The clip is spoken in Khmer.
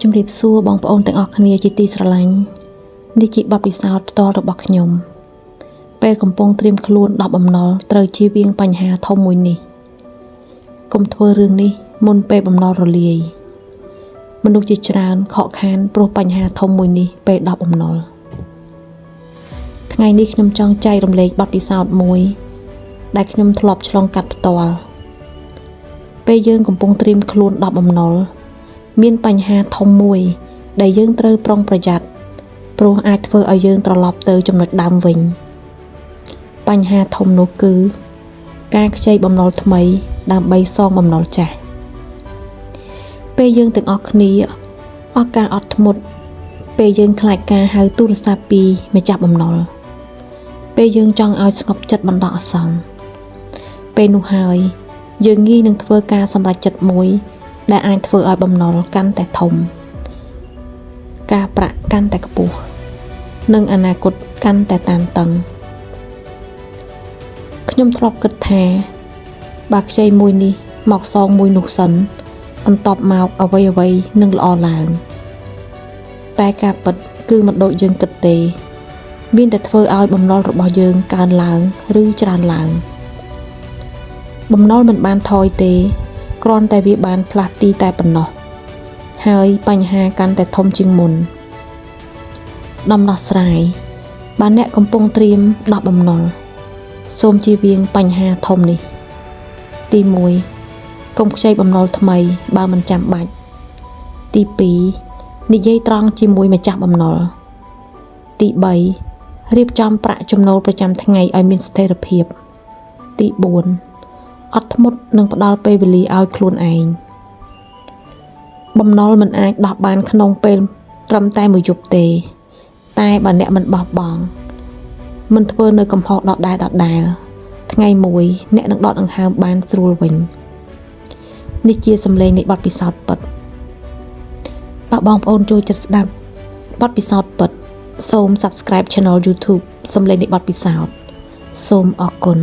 ជំរាបសួរបងប្អូនទាំងអស់គ្នាជាទីស្រឡាញ់នេះជាបទពិសោធន៍ផ្ទាល់របស់ខ្ញុំពេលកំពុងត្រៀមខ្លួន10អំណុលត្រូវជៀសវាងបញ្ហាធំមួយនេះកុំធ្វើរឿងនេះមុនពេលបំណុលរលាយមនុស្សជាច្រើនខកខានព្រោះបញ្ហាធំមួយនេះពេល10អំណុលថ្ងៃនេះខ្ញុំចង់ចែករំលែកបទពិសោធន៍មួយដែលខ្ញុំធ្លាប់ឆ្លងកាត់ផ្ទាល់ពេលយើងកំពុងត្រៀមខ្លួន10អំណុលមានបញ្ហាធំមួយដែលយើងត្រូវប្រុងប្រយ័ត្នព្រោះអាចធ្វើឲ្យយើងត្រឡប់ទៅចំណុចដើមវិញបញ្ហាធំនោះគឺការខ្ចីបំណុលថ្មីដើម្បីសងបំណុលចាស់ពេលយើងទាំងអស់គ្នាអស់ការអត់ធ្មត់ពេលយើងខ្លាចការហៅទូរស័ព្ទពីម្ចាស់បំណុលពេលយើងចង់ឲ្យស្ងប់ចិត្តបណ្ដោះអាសន្នពេលនោះហើយយើងងាយនឹងធ្វើការសម្រេចចិត្តមួយដែលអាចធ្វើឲ្យបំណុលកាន់តែធំការប្រាក់កាន់តែខ្ពស់និងអនាគតកាន់តែតានតឹងខ្ញុំធ្លាប់គិតថាបើខ្ចីមួយនេះមកសងមួយនោះសិនបន្ទាប់មកអ្វីនឹងល្អឡើងតែការពិតគឺមិនដូចយើងគិតទេមានតែធ្វើឲ្យបំណុលរបស់យើងកើនឡើងឬច្រើនឡើងបំណុលមិនបានថយទេគ្រាន់តែវាបានផ្លាស់ទីតែប៉ុណ្ណោះហើយបញ្ហាកាន់តែធំជាងមុនដំណោះស្រាយបើអ្នកកំពុងត្រៀម10បំណុលសូមជៀសវាងបញ្ហាធំនេះទី1កុំខ្ចីបំណុលថ្មីបើមិនចាំបាច់ទី2និយាយត្រង់ជាមួយម្ចាស់បំណុលទី3រៀបចំប្រាក់ចំណូលប្រចាំថ្ងៃឲ្យមានស្ថិរភាពទី4អត់ធ្មត់នឹងផ្ដល់ពេលវេលាឲ្យខ្លួនឯងបំណុលមិនអាចដោះបានក្នុងពេលត្រឹមតែមួយយប់ទេតែបើអ្នកមិនបោះបង់មិនធ្វើនៅកំហុសដដែលថ្ងៃមួយអ្នកនឹងដកដង្ហើមបានស្រួលវិញនេះជាសម្លេងនៃបទពិសោធន៍ពិតបើបងប្អូនចូលចិត្តស្ដាប់បទពិសោធន៍ពិតសូម Subscribe Channel YouTube សម្លេងនៃបទពិសោធន៍សូមអរគុណ